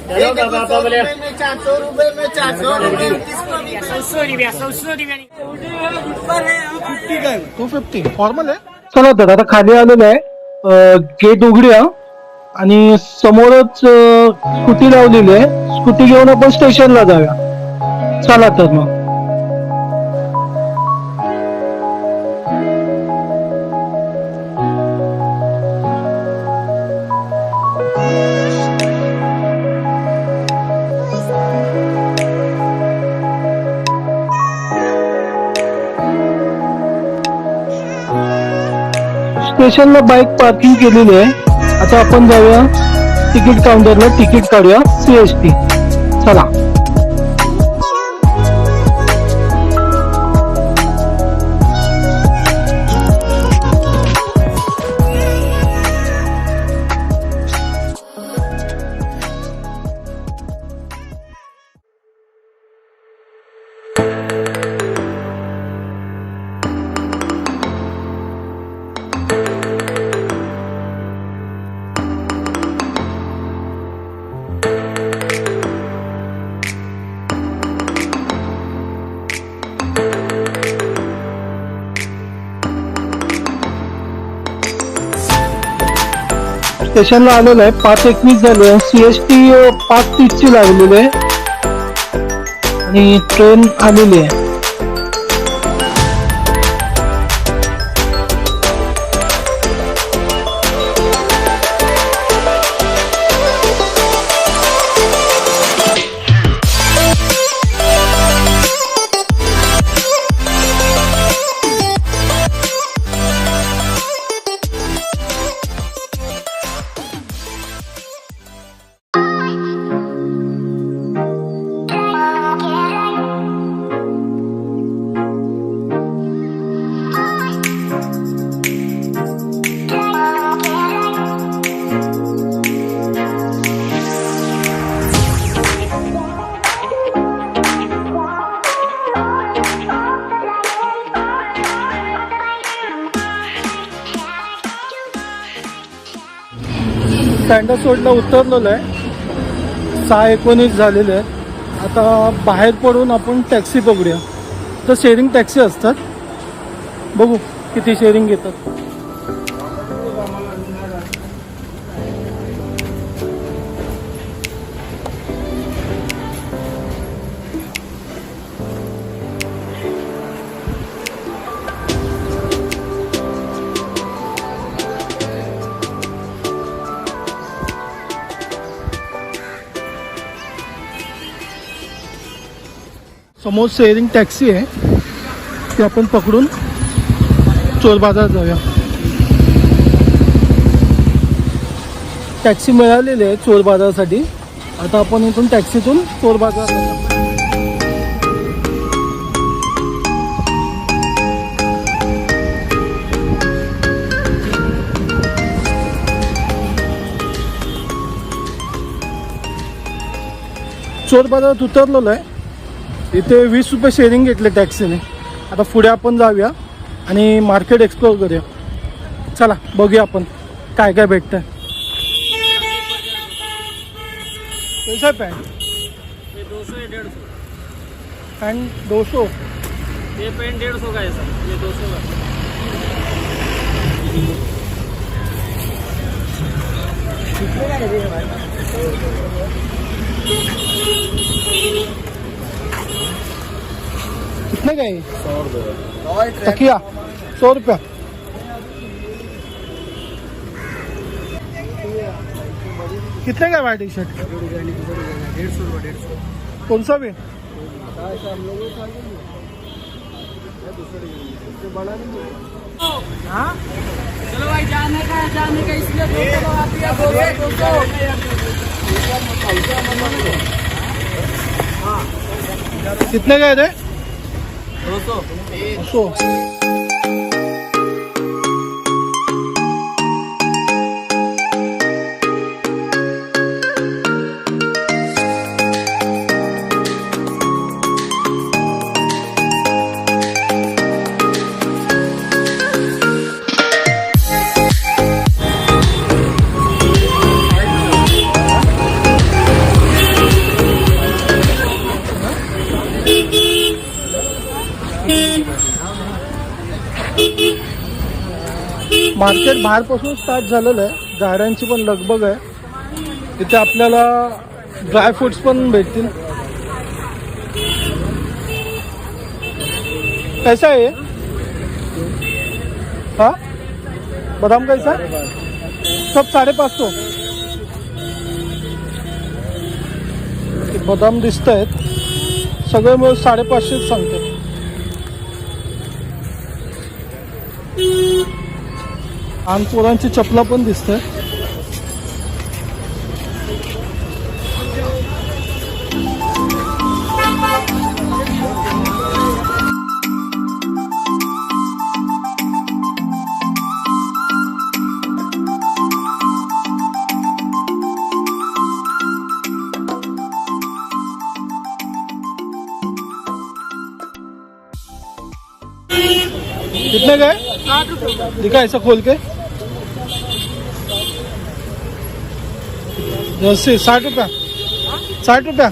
$250 formal आहे. चला तर आता खाली आलेलं आहे. गेट उघड्या आणि समोरच स्कूटी लावलेली आहे. स्कूटी घेऊन आपण स्टेशनला जाऊया. चला तर मग. स्टेशनला बाईक पार्किंग केलेली आहे. आता आपण जाऊया तिकीट काउंटरला, तिकीट काढूया CST. चला. स्टेशनला आलेलं आहे. 5:21 झालं. CST 5:30 ची लागलेली आहे आणि ट्रेन आलेली आहे. सँडरसोडला उतरलेलं आहे. 6:19 झालेले आहेत. आता बाहेर पडून आपण टॅक्सी बघूया. तर शेअरिंग टॅक्सी असतात. बघू किती शेअरिंग घेतात. समोर शेअरिंग टॅक्सी आहे. ती आपण पकडून चोर बाजार जाऊया. टॅक्सी मिळालेली आहे चोर बाजारासाठी. आता आपण इथून टॅक्सीतून चोर बाजार जाऊया. चोर बाजारात उतरलेलं आहे. इथे 20 रुपये शेअरिंग घेतले टॅक्सीने. आता पुढे आपण जाऊया आणि मार्केट एक्सप्लोर करूया. चला बघूया आपण काय काय भेटतंय. कैसा पॅन्ट? 200 है 150. पॅन्ट 200. ये पैंट 150 का है सर. ये 200 का. कितने का है? 100 तकिया 100 रुपया. कितने का है टी शर्ट? 150 रुपये. कौन सा भी? हाँ चलो भाई जाने का इसलिए 200 आती है. 200 कितने का है रे? 200. 200. मार्केट बाहेरपासून स्टार्ट झालेलं आहे. गाड्यांची पण लगबग आहे. इथे आपल्याला ड्रायफ्रुट्स पण भेटतील. कैसा है ये? हाँ बादाम कैसा? सब 550. बदाम दिसत आहेत सगळे मिळून 550 सांगते. लहान पोरांची चपला पण दिसत आहे. कितने गए? 60 रुपये. दिखा ऐसा खोल के. जैसे 60 रुपया. 60 रुपया.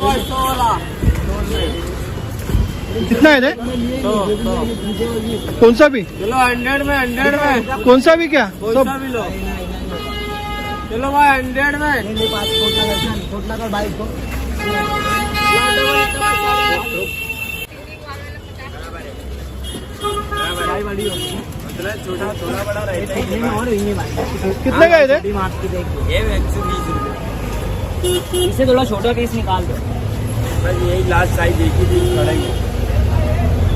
100 वाला. कितना है रे? 100. कौन सा भी? चलो 100 में 100 में. कौन सा भी क्या? कौन सब सा भी लो. चलो भाई 100 में. छोटा छोटा बड़ा रहता है. कितने का है रे? ये 120 रुपये. इसे थोड़ा छोटा केस निकाल दो. बस यही लास्ट साइज एक ही पीस पड़ेगी.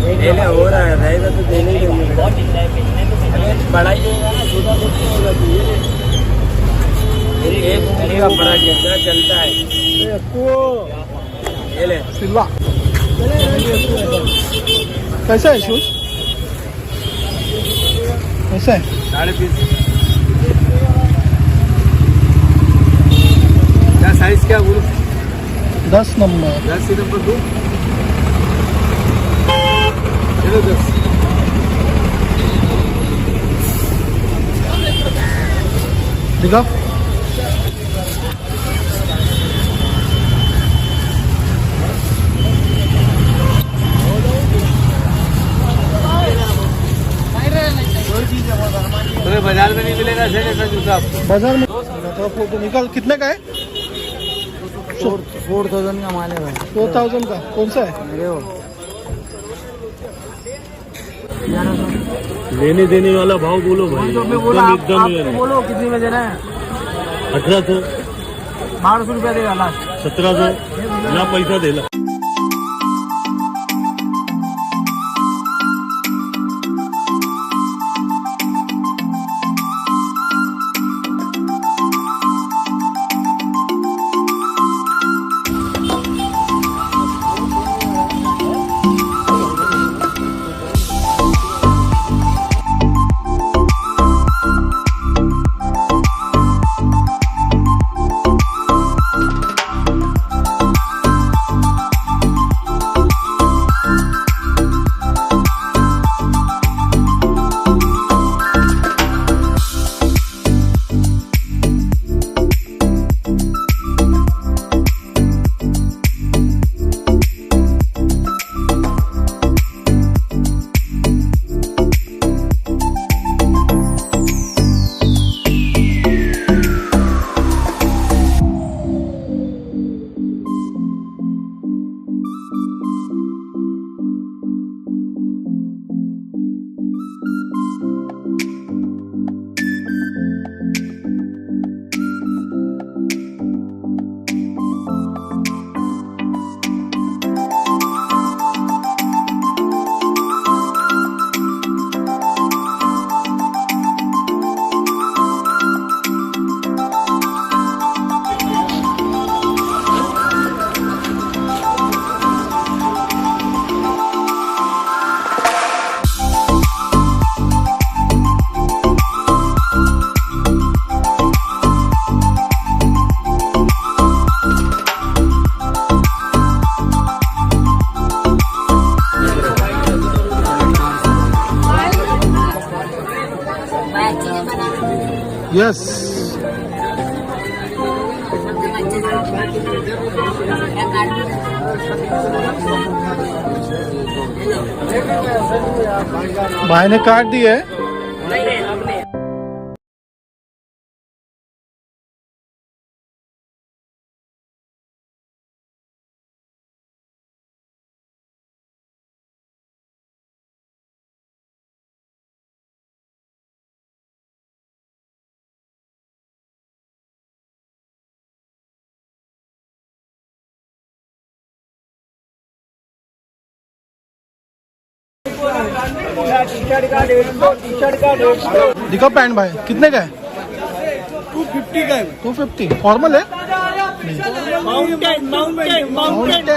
पहले हो रहा है रहेगा तो देने ही देंगे. बहुत दिख रहा है बेचने तो अरे बड़ा ही होगा ना छोटा कुछ नहीं होगा. तो ये एक का बड़ा जैसा चलता है. ये ले सिल्वा. कैसा है शूज? कैसा है? 3.5. क्या साइज क्या बोलो? 10 नंबर. 10 ही नंबर दो. चलो 10. दिखा. तुम्हें बाजार में नहीं मिलेगा ऐसा जूता आपको. बाजार में थोड़ा फोटो निकाल. कितने का है? 4,000 का माल है भाई. 4000 का. कौन सा है? मेरे हो लेने देने वाला भाव बोलो भाई. तो मैं बोला एकदम आप एकदम बोलो कितने में देना है. 1800 1200 रुपया देगा लास्ट. 1700 ना पैसा देला. Yes. भाई ने काट दी है। नहीं नहीं अब नहीं दिखा पैंट भाई, कितने का है? 250 का है। 250 फॉर्मल है। माउंटेन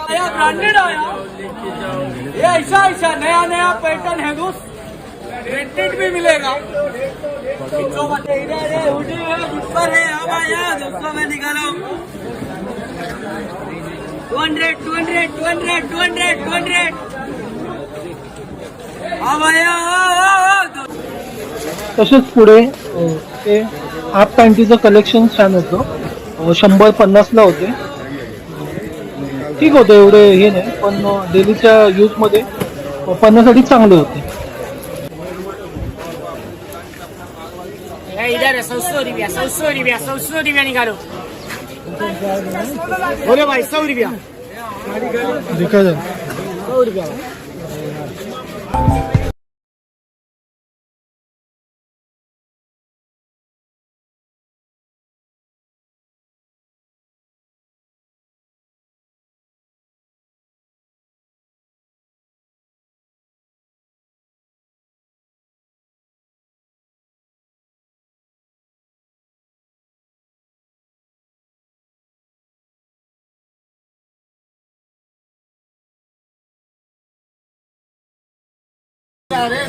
आया ब्रांडेड आया ये ऐसा ऐसा नया नया पैटर्न है दोस्त रेंटेड भी मिलेगा तो बताइए ये हुडी है ऊपर है अब आया दोस्तों में निकालो 200 200 200 200 200 अब आया तसेच पुढे ते हाफ पॅन्टीचं कलेक्शन छान होतं, 150ला होते. ठीक होतं, एवढे हे नाही, पण डेलीच्या यूजमध्ये वापरण्यासाठी चांगले होते. इधर है 100 रुपया 100 रुपया 100 रुपया निकालो बोले भाई 100 रुपया दिखा जाए 100 रुपया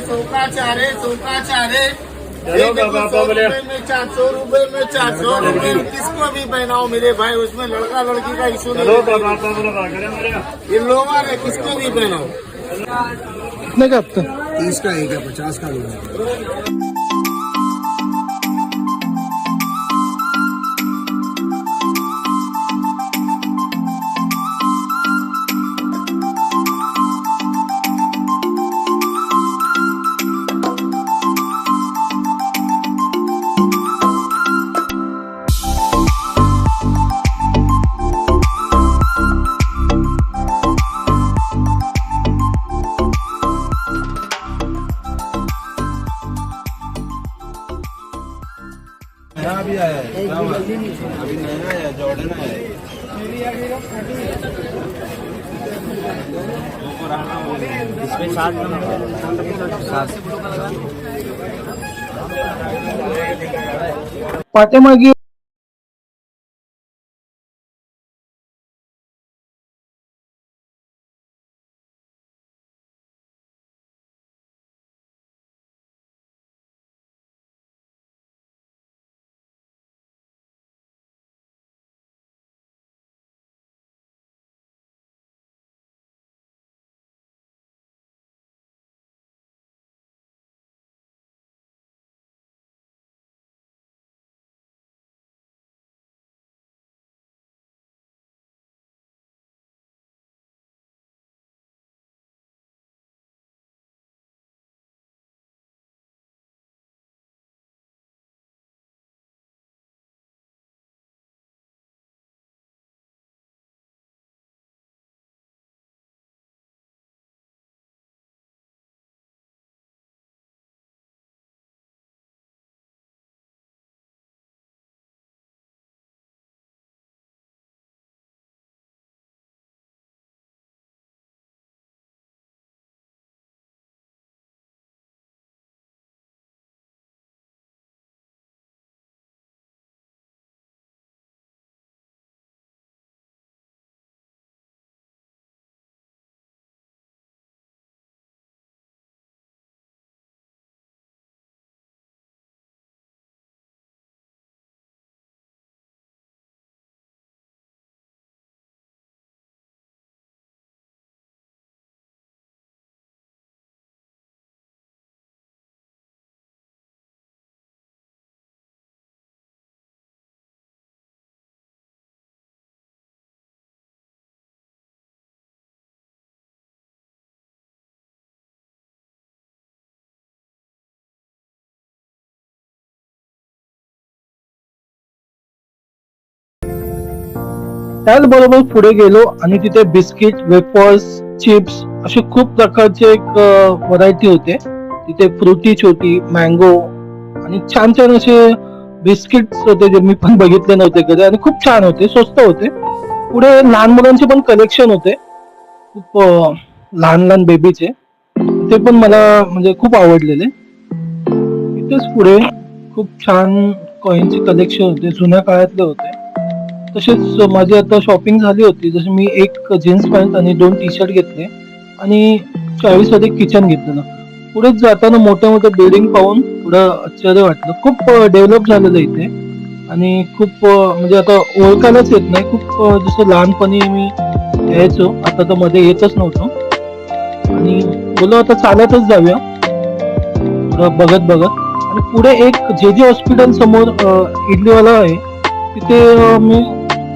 चौका चारे चलो बाबा बोले 400 रुपए में 400 रुपए किसको भी पहनाओ मेरे भाई, उसमें लड़का लड़की का इशू चलो नहीं है। बाबा बोले इन लोगों ने किसको भी पहनाओ। कितने का हफ्ता? 30 का एक है, 50 का लोग। अभी आया है अभी नया आया जॉर्डन आया है इसमें 7 पाठीमागे त्याचबरोबर पुढे गेलो आणि तिथे बिस्किट, वेफर्स, चिप्स असे खूप प्रकारचे एक व्हरायटी होते. तिथे फ्रुटी छोटी, मँगो आणि छान छान असे बिस्किट्स होते जे मी पण बघितले नव्हते कधी आणि खूप छान होते, स्वस्त होते. पुढे लहान मुलांचे पण कलेक्शन होते, खूप लहान लहान बेबीचे, ते पण मला म्हणजे खूप आवडलेले. इथेच पुढे खूप छान कॉईनचे कलेक्शन होते, जुन्या काळातले होते. तसेच माझी आता शॉपिंग झाली होती. जसे मी एक जीन्स पॅन्ट आणि 2 टी शर्ट घेतले आणि 40 मध्ये किचन घेतलं. पुढे जाताना मोठ्या मोठ्या बिल्डिंग पाहून थोडं आश्चर्य वाटलं. खूप डेव्हलप झालेलं इथे आणि खूप म्हणजे आता ओळखायलाच येत नाही. खूप जसं लहानपणी मी यायचो, आता तर मध्ये येतच नव्हतो. आणि बोलो आता चालतच जाऊया थोडं बघत बघत. आणि पुढे एक जे हॉस्पिटल समोर इडलीवाला आहे, तिथे मी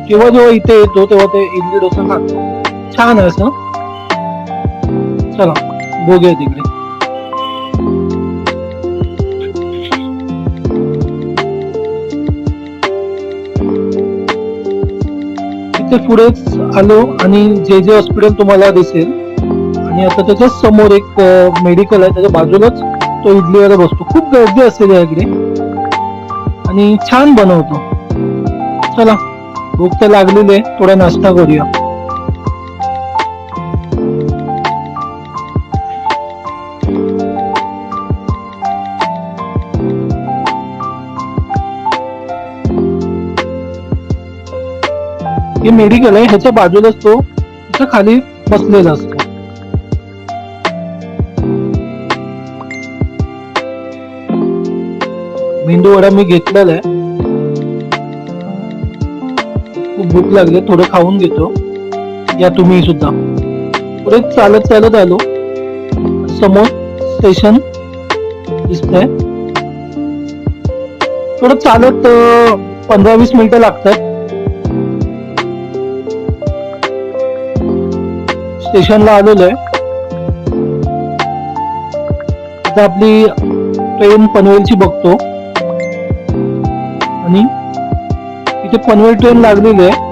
जेव्हा इथे येतो तेव्हा ते इडली डोसा खातो. छान आहे असं. चला बघूया तिकडे. तिथे पुढेच आलो आणि जे हॉस्पिटल तुम्हाला दिसेल आणि आता त्याच्या समोर एक मेडिकल आहे, त्याच्या बाजूलाच तो इडलीवाला बसतो. खूप गर्दी असते त्याकडे आणि छान बनवतो. चला भूक तर लागलेली आहे, थोडा नाश्ता करूया. हे मेडिकल आहे, ह्याच्या बाजूलाच तो त्याच्या खाली बसलेला असतो. मेंदू वडा मी घेतलेला आहे. खूप भूक लागली, थोडं खाऊन घेतो. या तुम्ही सुद्धा. पुढे चालत चालत आलो, समोर स्टेशन दिसतंय. थोडं चालत 15-20 मिनिटं लागतात. स्टेशनला आलेलो आहे. आता आपली ट्रेन पनवेलची बघतो आणि इथे पनवेल ट्रेन लागलेली आहे.